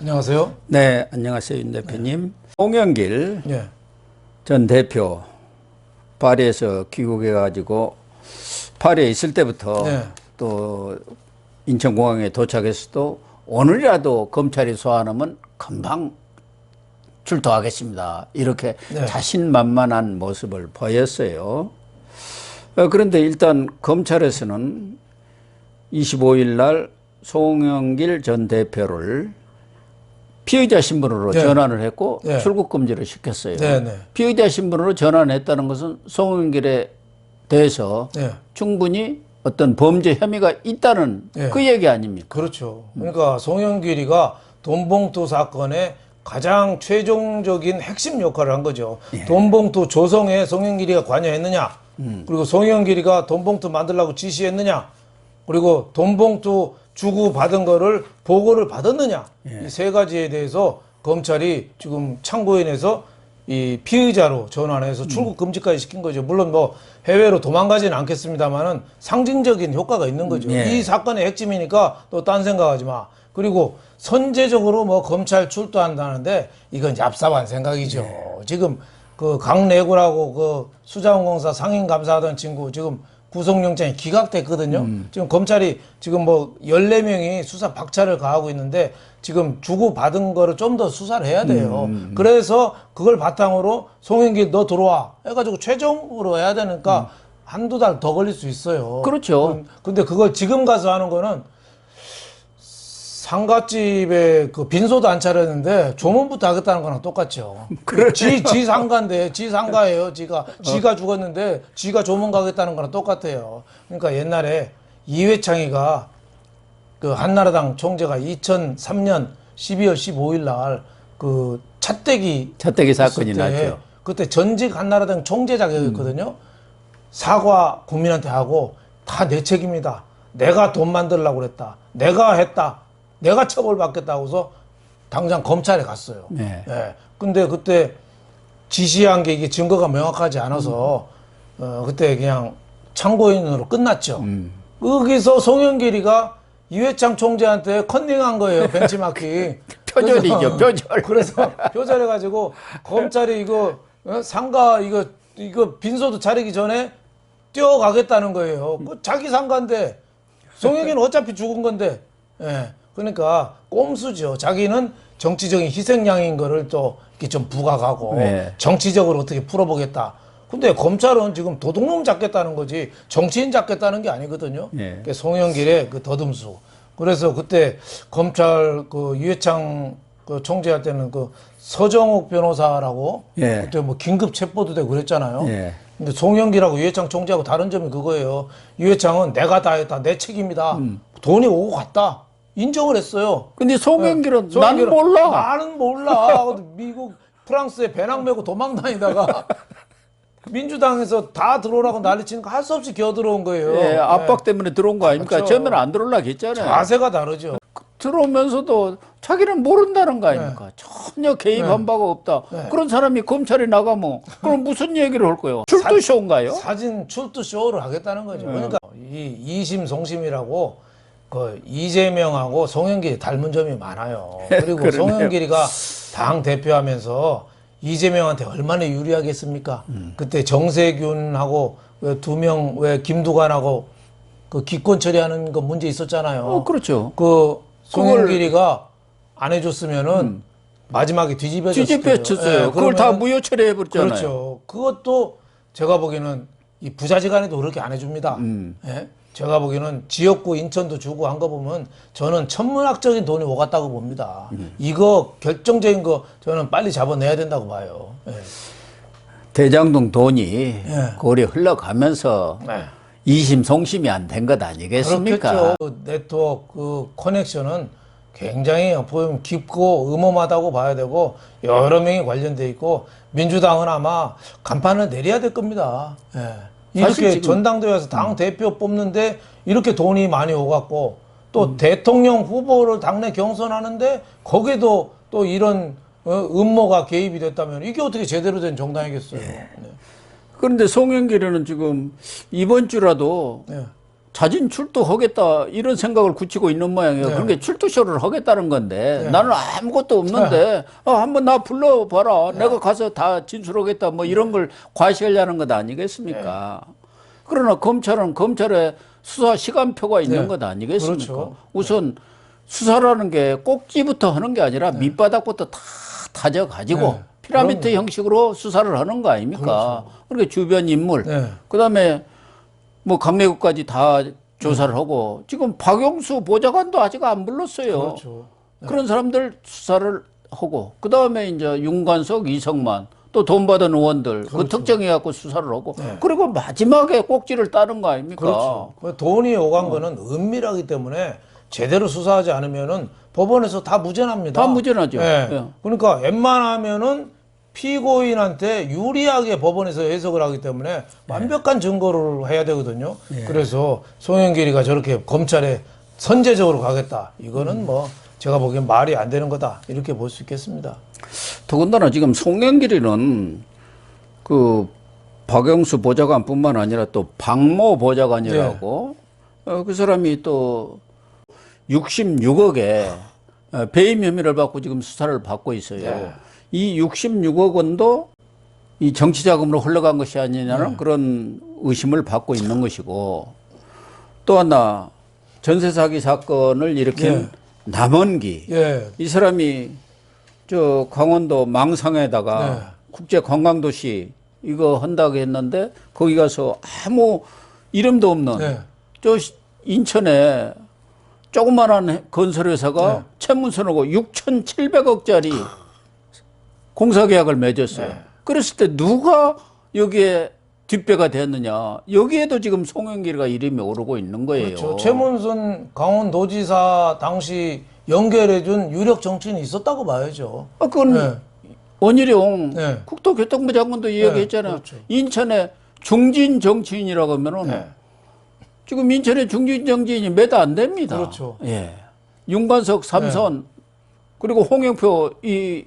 안녕하세요. 네, 안녕하세요, 윤 대표님. 송영길 예. 전 대표 파리에서 귀국해가지고 파리에 있을 때부터 네. 또 인천공항에 도착했어도 오늘이라도 검찰이 소환하면 금방 출두하겠습니다. 이렇게 네. 자신만만한 모습을 보였어요. 그런데 일단 검찰에서는 25일 날 송영길 전 대표를 피의자 신분으로 네. 전환을 했고 네. 출국 금지를 시켰어요. 네, 네. 피의자 신분으로 전환했다는 것은 송영길에 대해서 네. 충분히 어떤 범죄 혐의가 있다는 네. 그 얘기 아닙니까? 그렇죠. 그러니까 송영길이가 돈봉투 사건의 가장 최종적인 핵심 역할을 한 거죠. 예. 돈봉투 조성에 송영길이가 관여했느냐, 그리고 송영길이가 돈봉투 만들라고 지시했느냐, 그리고 돈봉투 주고 받은 거를 보고를 받았느냐, 예. 이 세 가지에 대해서 검찰이 지금 참고인에서 이 피의자로 전환해서 출국 금지까지 시킨 거죠. 물론 뭐 해외로 도망가지는 않겠습니다만은 상징적인 효과가 있는 거죠. 예. 이 사건의 핵심이니까 또 딴 생각하지 마. 그리고 선제적으로 뭐 검찰 출두한다는데 이건 얍삽한 생각이죠. 지금 그 강래구라고 그 수자원공사 상임감사하던 친구 지금 구속영장이 기각됐거든요. 지금 검찰이 지금 뭐 14명이 수사 박차를 가하고 있는데 지금 주고받은 거를 좀 더 수사를 해야 돼요. 그래서 그걸 바탕으로 송영길 너 들어와 해가지고 최종으로 해야 되니까 한두 달 더 걸릴 수 있어요. 그렇죠. 근데 그걸 지금 가서 하는 거는 상가집에 그 빈소도 안 차렸는데 조문부터 하겠다는 거랑 똑같죠. 지 상가인데, 지 상가예요. 지가 죽었는데 지가 조문 가겠다는 거랑 똑같아요. 그러니까 옛날에 이회창이가 그 한나라당 총재가 2003년 12월 15일 날 그 차떼기 사건이 있을 때 났죠. 그때 전직 한나라당 총재 자격이었거든요. 사과 국민한테 하고 다 내 책임이다. 내가 돈 만들려고 그랬다. 내가 했다. 내가 처벌받겠다고 해서 당장 검찰에 갔어요. 네. 예. 근데 그때 지시한 게 이게 증거가 명확하지 않아서 그때 그냥 참고인으로 끝났죠. 거기서 송영길이가 이회창 총재한테 컨닝한 거예요. 벤치마킹. 표절이죠, 표절. 그래서 표절해가지고 검찰이 이거 상가 이거 빈소도 차리기 전에 뛰어가겠다는 거예요. 그 자기 상가인데 송영길은 어차피 죽은 건데. 예. 그러니까 꼼수죠. 자기는 정치적인 희생양인 거를 또 이렇게 좀 부각하고 네. 정치적으로 어떻게 풀어보겠다. 근데 검찰은 지금 도둑놈 잡겠다는 거지 정치인 잡겠다는 게 아니거든요. 네. 그러니까 송영길의 그 더듬수. 그래서 그때 검찰 그 유해창 그 총재할 때는 그 서정욱 변호사라고 예. 그때 뭐 긴급 체포도 되고 그랬잖아요. 예. 근데 송영길하고 유해창 총재하고 다른 점이 그거예요. 유해창은 내가 다 했다. 내 책임이다. 돈이 오고 갔다. 인정을 했어요. 근데 송영길은 네. 난 몰라. 나는 몰라. 미국, 프랑스에 배낭 메고 도망 다니다가 민주당에서 다 들어오라고 난리치니까 할 수 없이 기어 들어온 거예요. 예, 압박 때문에 들어온 거 아닙니까? 그렇죠. 처음에는 안 들어오려고 했잖아요. 자세가 다르죠. 들어오면서도 자기는 모른다는 거 아닙니까? 전혀 개입한 바가 없다. 그런 사람이 검찰에 나가면 그럼 무슨 얘기를 할 거예요? 출두쇼인가요? 사진 출두 쇼를 하겠다는 거죠. 그러니까 이 이심송심이라고 그 이재명하고 송영길이 닮은 점이 많아요. 그리고 그러네요. 송영길이가 당 대표하면서 이재명한테 얼마나 유리하겠습니까? 그때 정세균하고 두 명 왜 김두관하고 그 기권 처리하는 거 문제 있었잖아요. 그렇죠. 그 송영길이가 안 해줬으면은 마지막에 뒤집어졌어요. 뒤집혀졌어요. 그걸 다 무효 처리해버렸잖아요. 그렇죠. 그것도 제가 보기에는 이 부자지간에도 그렇게 안 해줍니다. 예? 제가 보기에는 지역구 인천도 주고 한 거 보면 저는 천문학적인 돈이 오갔다고 봅니다. 이거 결정적인 거 저는 빨리 잡아내야 된다고 봐요. 예. 대장동 돈이 고리 흘러가면서 네. 이심송심이 안 된 것 아니겠습니까? 그렇겠죠. 그 네트워크 그 커넥션은 굉장히 보면 깊고 음험하다고 봐야 되고 여러 명이 관련돼 있고 민주당은 아마 간판을 내려야 될 겁니다. 예. 이렇게 지금 전당대회에서 당 대표 뽑는데 이렇게 돈이 많이 오갔고 또 대통령 후보를 당내 경선하는데 거기도 또 이런 음모가 개입이 됐다면 이게 어떻게 제대로 된 정당이겠어요. 네. 그런데 송영길은 지금 이번 주라도 네. 자진 출두하겠다 이런 생각을 굳히고 있는 모양이에요. 네. 그러니까 출두쇼를 하겠다는 건데 네. 나는 아무것도 없는데 한번 나 불러봐라. 내가 가서 다 진술하겠다 뭐 이런 걸 과시하려는 것 아니겠습니까? 그러나 검찰은 검찰의 수사 시간표가 있는 네. 것 아니겠습니까? 그렇죠. 우선 수사라는 게 꼭지부터 하는 게 아니라 밑바닥부터 다 다져가지고 네. 피라미드 형식으로 수사를 하는 거 아닙니까? 그러니까 주변 인물, 네. 그다음에 뭐 강내국까지 다 조사를 하고 지금 박영수 보좌관도 아직 안 불렀어요. 그렇죠. 그런 사람들 수사를 하고 그다음에 이제 윤관석, 이성만 또 돈 받은 의원들 그 특정해 갖고 수사를 하고 그리고 마지막에 꼭지를 따는 거 아닙니까? 그렇죠. 돈이 오간 거는 은밀하기 때문에 제대로 수사하지 않으면은 법원에서 다 무죄납니다. 다 무죄나죠. 예. 예. 그러니까 웬만하면은 피고인한테 유리하게 법원에서 해석을 하기 때문에 완벽한 증거를 해야 되거든요. 그래서 송영길이가 저렇게 검찰에 선제적으로 가겠다. 이거는 뭐 제가 보기엔 말이 안 되는 거다. 이렇게 볼 수 있겠습니다. 더군다나 지금 송영길이는 그 박영수 보좌관뿐만 아니라 또 박모 보좌관이라고 그 사람이 또 66억에 배임 혐의를 받고 지금 수사를 받고 있어요. 네. 이 66억 원도 이 정치 자금으로 흘러간 것이 아니냐는 그런 의심을 받고 있는 것이고 또 하나 전세 사기 사건을 일으킨 남원기 예. 이 사람이 저 강원도 망상에다가 국제 관광도시 이거 한다고 했는데 거기 가서 아무 이름도 없는 저 인천에 조그만한 건설회사가 채무선하고 6,700억짜리 공사계약을 맺었어요. 그랬을 때 누가 여기에 뒷배가 됐느냐. 여기에도 지금 송영길이가 이름이 오르고 있는 거예요. 그렇죠. 최문순 강원도지사 당시 연결해준 유력 정치인이 있었다고 봐야죠. 그건 원희룡 네. 국토교통부 장관도 이야기했잖아요. 그렇죠. 인천에 중진 정치인이라고 하면은 지금 인천에 중진 정치인이 몇 안 됩니다. 그렇죠. 예. 윤관석 삼선 그리고 홍영표 이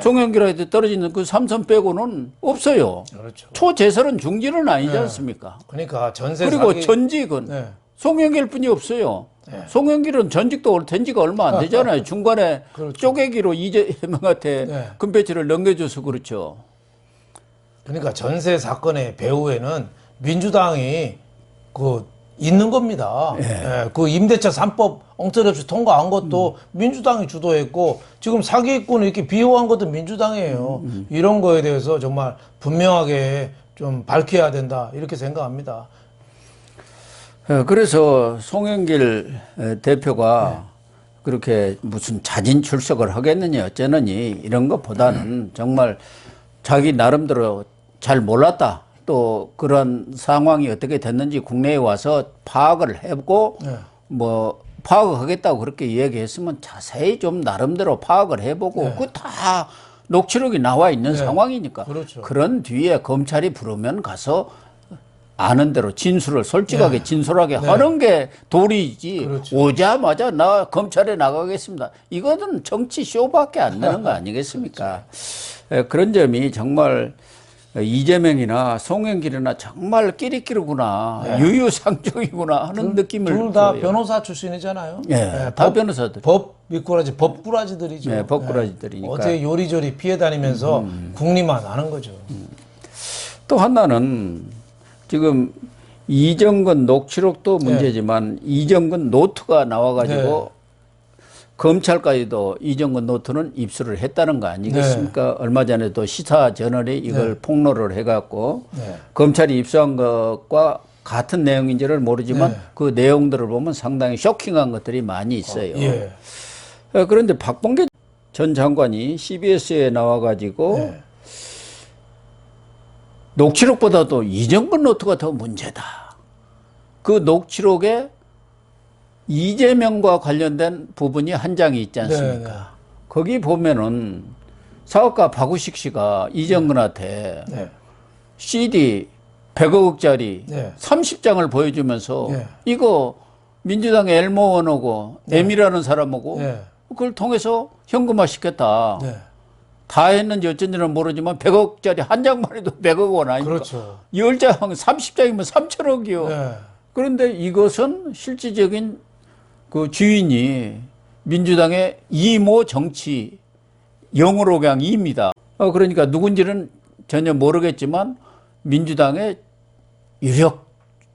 송영길한테 떨어지는 그 삼선 빼고는 없어요. 그렇죠. 초재설은 중진은 아니지 않습니까? 그러니까 전세 그리고 사기 전직은 송영길뿐이 없어요. 송영길은 전직도 된 지가 얼마 안 되잖아요. 중간에 그렇죠. 쪼개기로 이재명한테 금배지를 넘겨줘서 그렇죠. 그러니까 전세 사건의 배후에는 민주당이 그 있는 겁니다. 그 임대차 3법 엉터리 없이 통과한 것도 민주당이 주도했고 지금 사기꾼을 이렇게 비호한 것도 민주당이에요. 이런 거에 대해서 정말 분명하게 좀 밝혀야 된다 이렇게 생각합니다. 그래서 송영길 대표가 그렇게 무슨 자진 출석을 하겠느냐 어쩌느니 이런 것보다는 정말 자기 나름대로 잘 몰랐다. 또 그런 상황이 어떻게 됐는지 국내에 와서 파악을 해보고 뭐 파악하겠다고 그렇게 이야기했으면 자세히 좀 나름대로 파악을 해보고 그 다 녹취록이 나와 있는 상황이니까 그렇죠. 그런 뒤에 검찰이 부르면 가서 아는 대로 진술을 솔직하게 진솔하게 하는 게 도리이지. 그렇죠. 오자마자 나 검찰에 나가겠습니다. 이거는 정치 쇼밖에 안 되는 거 아니겠습니까? 그런 점이 정말 이재명이나 송영길이나 정말 끼리끼리구나 유유상종이구나 하는 느낌을 둘 다 줘요. 변호사 출신이잖아요. 다 변호사들. 법 미꾸라지, 법꾸라지들이죠. 네, 법꾸라지들이니까. 어떻게 요리조리 피해 다니면서 궁리만 하는 거죠. 또 하나는 지금 이정근 녹취록도 문제지만 이정근 노트가 나와가지고 검찰까지도 이정근 노트는 입수를 했다는 거 아니겠습니까? 얼마 전에도 시사저널이 이걸 폭로를 해갖고 검찰이 입수한 것과 같은 내용인지를 모르지만 그 내용들을 보면 상당히 쇼킹한 것들이 많이 있어요. 그런데 박범계 전 장관이 CBS에 나와가지고 녹취록보다도 이정근 노트가 더 문제다. 그 녹취록에 이재명과 관련된 부분이 한 장이 있지 않습니까? 거기 보면은 사업가 박우식 씨가 이정근한테 CD 100억짜리 30장을 보여주면서 이거 민주당의 엘모원하고 M이라는 사람하고 그걸 통해서 현금화 시켰다. 다 했는지 어쩐지는 모르지만 100억짜리 한 장만 해도 100억 원 아닙니까? 그렇죠. 10장, 30장이면 3천억이요. 그런데 이것은 실질적인 그 주인이 민주당의 이모 정치, 영어로 그냥 이입니다. 그러니까 누군지는 전혀 모르겠지만 민주당의 유력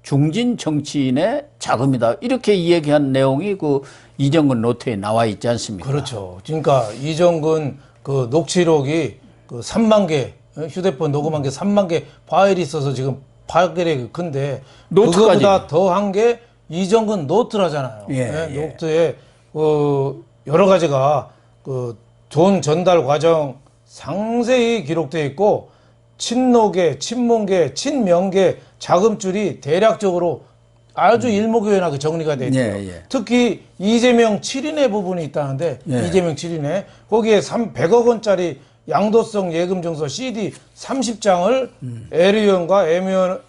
중진 정치인의 자금이다. 이렇게 이야기한 내용이 그 이정근 노트에 나와 있지 않습니까? 그렇죠. 그러니까 이정근 그 녹취록이 그 3만 개 휴대폰 녹음한 게 3만 개 파일이 있어서 지금 파일이 큰데 노트까지. 그거보다 더한 게 이정근 노트라잖아요. 예, 네, 예. 노트에 여러 가지가 그 돈 전달 과정 상세히 기록되어 있고 친노계, 친문계, 친명계 자금줄이 대략적으로 아주 일목요연하게 정리가 되어 있대요. 예, 예. 특히 이재명 7인의 부분이 있다는데 예. 이재명 7인의 거기에 100억 원짜리 양도성 예금 증서 CD 30장을 L 의원과 M 의원을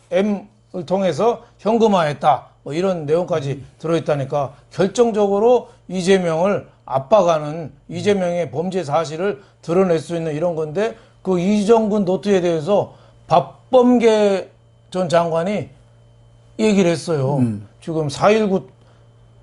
통해서 현금화했다. 뭐 이런 내용까지 들어있다니까 결정적으로 이재명을 압박하는 이재명의 범죄 사실을 드러낼 수 있는 이런 건데 그 이정근 노트에 대해서 박범계 전 장관이 얘기를 했어요. 지금 4.19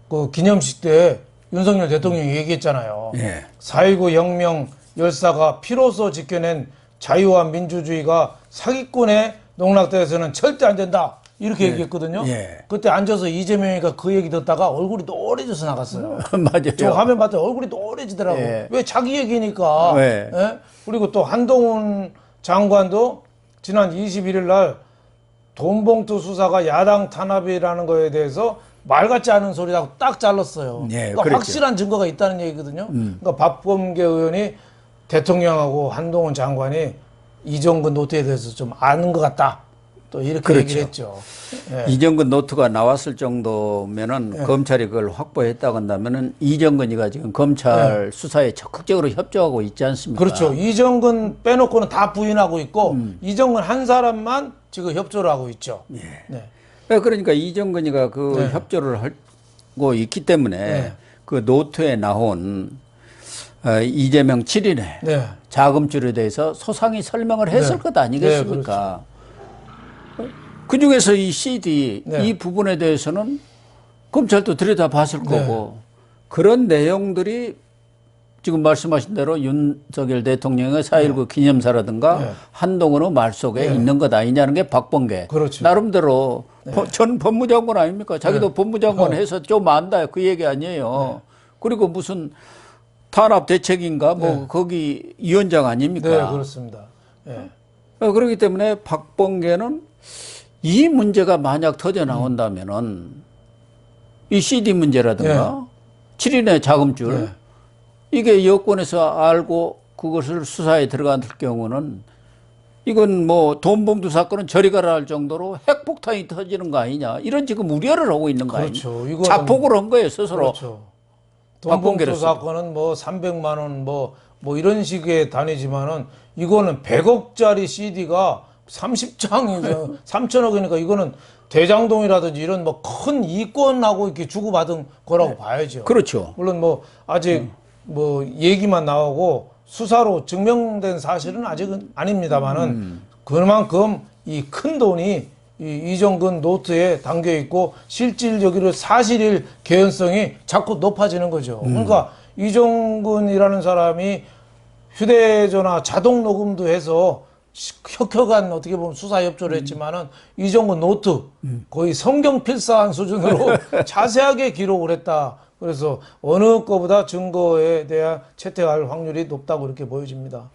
그 기념식 때 윤석열 대통령이 얘기했잖아요. 예. 4.19 혁명 열사가 피로써 지켜낸 자유와 민주주의가 사기꾼의 농락대에서는 절대 안 된다. 이렇게 얘기했거든요. 예. 그때 앉아서 이재명이가 그 얘기 듣다가 얼굴이 노래져서 나갔어요. 맞아요. 저 화면 봤더니 얼굴이 노래지더라고. 예. 왜 자기 얘기니까. 네. 예? 그리고 또 한동훈 장관도 지난 21일 날 돈봉투 수사가 야당 탄압이라는 거에 대해서 말 같지 않은 소리라고 딱 잘랐어요. 예, 그러니까 그랬죠. 확실한 증거가 있다는 얘기거든요. 그러니까 박범계 의원이 대통령하고 한동훈 장관이 이정근 노트에 대해서 좀 아는 것 같다. 또 이렇게 그렇죠. 얘기를 했죠. 예. 이정근 노트가 나왔을 정도면은 검찰이 그걸 확보했다고 한다면은 이정근이가 지금 검찰 수사에 적극적으로 협조하고 있지 않습니까? 그렇죠. 이정근 빼놓고는 다 부인하고 있고 이정근 한 사람만 지금 협조를 하고 있죠. 네. 그러니까 이정근이가 그 네. 협조를 하고 있기 때문에 네. 그 노트에 나온 이재명 7인의 네. 자금줄에 대해서 소상히 설명을 했을 네. 것 아니겠습니까? 그 중에서 이 CD, 네. 이 부분에 대해서는 검찰도 들여다봤을 네. 거고 그런 내용들이 지금 말씀하신 대로 윤석열 대통령의 4.19 기념사라든가 네. 한동훈의 말 속에 네. 있는 것 아니냐는 게 박범계. 그렇죠. 나름대로 전 법무장관 아닙니까? 자기도 네. 법무장관 해서 좀 안다 그 얘기 아니에요. 그리고 무슨 탄압 대책인가 뭐 거기 위원장 아닙니까? 네, 그렇습니다. 예. 그렇기 때문에 박범계는 이 문제가 만약 터져 나온다면은 이 CD 문제라든가 7인의 자금줄 네. 이게 여권에서 알고 그것을 수사에 들어갈 경우는 이건 뭐 돈봉투 사건은 저리 가라 할 정도로 핵폭탄이 터지는 거 아니냐 이런 지금 우려를 하고 있는 거 그렇죠. 아니냐 이거는- 자폭을 한 거예요 스스로. 그렇죠. 박범계를 돈봉투 사건은 뭐 300만 원 뭐 이런 식의 단위지만은 이거는 100억짜리 CD가 30장이죠. 3천억이니까 이거는 대장동이라든지 이런 뭐 큰 이권하고 이렇게 주고받은 거라고 봐야죠. 그렇죠. 물론 뭐 아직 뭐 얘기만 나오고 수사로 증명된 사실은 아직은 아닙니다만은 그만큼 이 큰 돈이 이 이정근 노트에 담겨 있고 실질적으로 사실일 개연성이 자꾸 높아지는 거죠. 그러니까 이정근이라는 사람이 휴대전화 자동 녹음도 해서 혁혁한 어떻게 보면 수사 협조를 했지만은 이정근 노트 거의 성경 필사한 수준으로 자세하게 기록을 했다. 그래서 어느 거보다 증거에 대한 채택할 확률이 높다고 이렇게 보여집니다.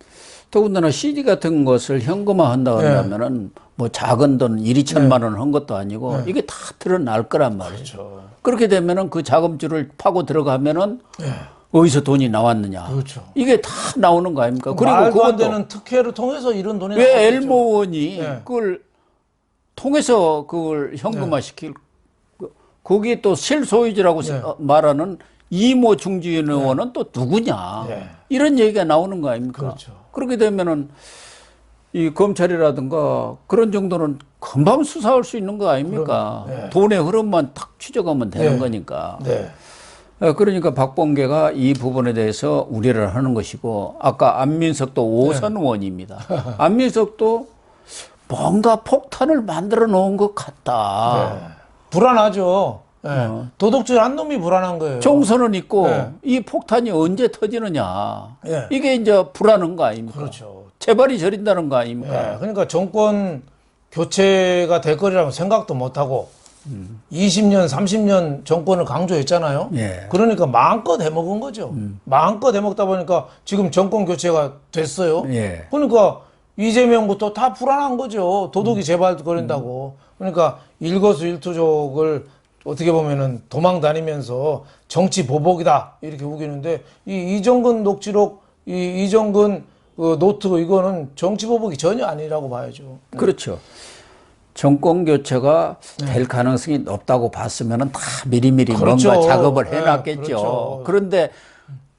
더군다나 CD 같은 것을 현금화한다고 한다면은 뭐 작은 돈 1, 2천만 원 한 것도 아니고 이게 다 드러날 거란 말이에요. 그렇죠. 그렇게 되면은 그 자금줄을 파고 들어가면은 어디서 돈이 나왔느냐. 그렇죠. 이게 다 나오는 거 아닙니까? 그리고 말도 안 그것도 되는 특혜를 통해서 이런 돈이 왜 나왔겠죠. 엘모원이 네. 그걸 통해서 그걸 현금화시킬 거기에 또 실소유주라고 네. 말하는 이모 중지인 의원은 또 누구냐. 네. 이런 얘기가 나오는 거 아닙니까? 그렇죠. 그렇게 되면은 이 검찰이라든가 그런 정도는 금방 수사할 수 있는 거 아닙니까? 그럼요. 네. 돈의 흐름만 탁 추적하면 되는 네. 거니까. 네. 그러니까 박범계가 이 부분에 대해서 우려를 하는 것이고 아까 안민석도 5선 의원입니다. 안민석도 뭔가 폭탄을 만들어 놓은 것 같다. 불안하죠. 예. 도둑질 한 놈이 불안한 거예요. 총선은 있고 네. 이 폭탄이 언제 터지느냐. 예. 이게 이제 불안한 거 아닙니까? 그렇죠. 재발이 저린다는 거 아닙니까? 예. 그러니까 정권 교체가 될 거리라고 생각도 못하고 20년, 30년 정권을 강조했잖아요. 예. 그러니까 마음껏 해먹은 거죠. 마음껏 해먹다 보니까 지금 정권 교체가 됐어요. 예. 그러니까 이재명부터 다 불안한 거죠. 도둑이 재발거린다고. 그러니까 일거수일투족을 어떻게 보면은 도망 다니면서 정치 보복이다 이렇게 우기는데 이 이정근 녹취록, 이 이정근 그 노트 이거는 정치 보복이 전혀 아니라고 봐야죠. 그렇죠. 정권 교체가 될 가능성이 높다고 봤으면 다 미리미리 그렇죠. 뭔가 작업을 네, 해놨겠죠. 그렇죠. 그런데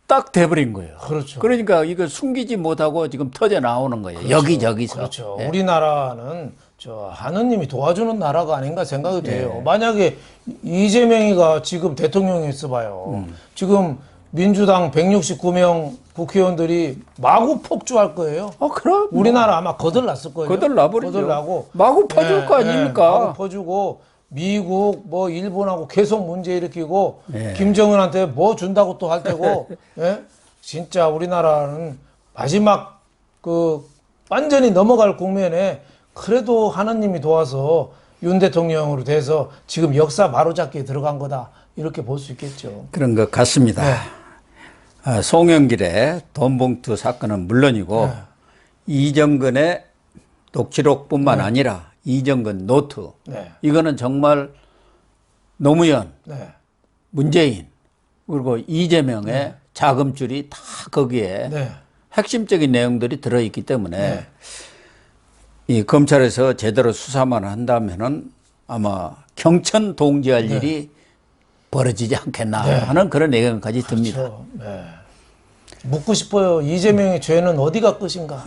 딱 돼버린 거예요. 그렇죠. 그러니까 이거 숨기지 못하고 지금 터져 나오는 거예요. 여기저기서. 그렇죠. 예. 우리나라는 저 하느님이 도와주는 나라가 아닌가 생각이 돼요. 만약에 이재명이가 지금 대통령이 있어봐요. 지금 민주당 169명 국회의원들이 마구 폭주할 거예요. 그럼 우리나라 아마 거들났을 거예요. 거들나버리죠. 거들나고 마구 퍼줄 거 아닙니까? 마구 퍼주고 미국 뭐 일본하고 계속 문제 일으키고 예. 김정은한테 뭐 준다고 또 할 테고 예? 진짜 우리나라는 마지막 그 완전히 넘어갈 국면에 그래도 하느님이 도와서 윤 대통령으로 돼서 지금 역사 바로잡기에 들어간 거다 이렇게 볼 수 있겠죠. 그런 것 같습니다. 송영길의 돈봉투 사건은 물론이고 이정근의 녹취록뿐만 아니라 이정근 노트 네. 이거는 정말 노무현, 네. 문재인 그리고 이재명의 자금줄이 다 거기에 네. 핵심적인 내용들이 들어있기 때문에 이 검찰에서 제대로 수사만 한다면은 아마 경천 동지할 일이 벌어지지 않겠나 하는 그런 예감까지 듭니다. 그렇죠. 네. 묻고 싶어요. 이재명의 죄는 어디가 끝인가?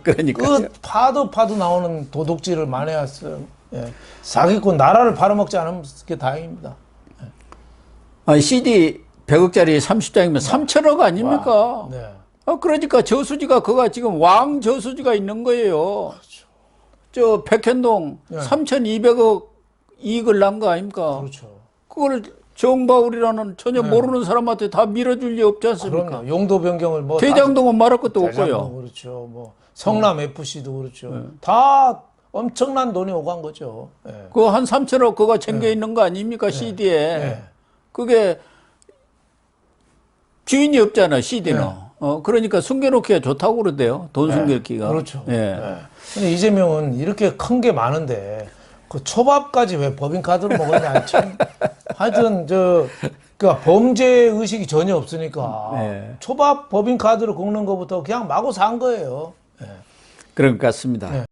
그러니까 끝 파도 나오는 도둑질을 만회했어요. 예. 사기꾼 나라를 팔아먹지 않은 게 다행입니다. CD 100억짜리 30장이면 3천억 아닙니까? 네. 그러니까 저수지가 그가 지금 왕 저수지가 있는 거예요. 저 백현동 3,200억 이익을 난 거 아닙니까? 그렇죠. 그걸 정바울이라는 전혀 모르는 사람한테 다 밀어줄 리 없지 않습니까? 그럼요. 용도 변경을 뭐 대장동은 말할 것도 대장동 없고요. 그렇죠. 뭐 성남 FC도 그렇죠. 다 엄청난 돈이 오간 거죠. 예. 그거 한 3천억 그거 챙겨 있는 거 아닙니까? CD에. 네. 그게 주인이 없잖아, CD는. 그러니까 숨겨놓기가 좋다고 그러대요. 돈 숨겨놓기가. 그렇죠. 예. 예. 근데 이재명은 이렇게 큰 게 많은데 그 초밥까지 왜 법인카드로 먹었냐 참. 하여튼 그러니까 범죄 의식이 전혀 없으니까 초밥 법인카드로 긁는 것부터 그냥 마구 산 거예요. 그런 것 같습니다.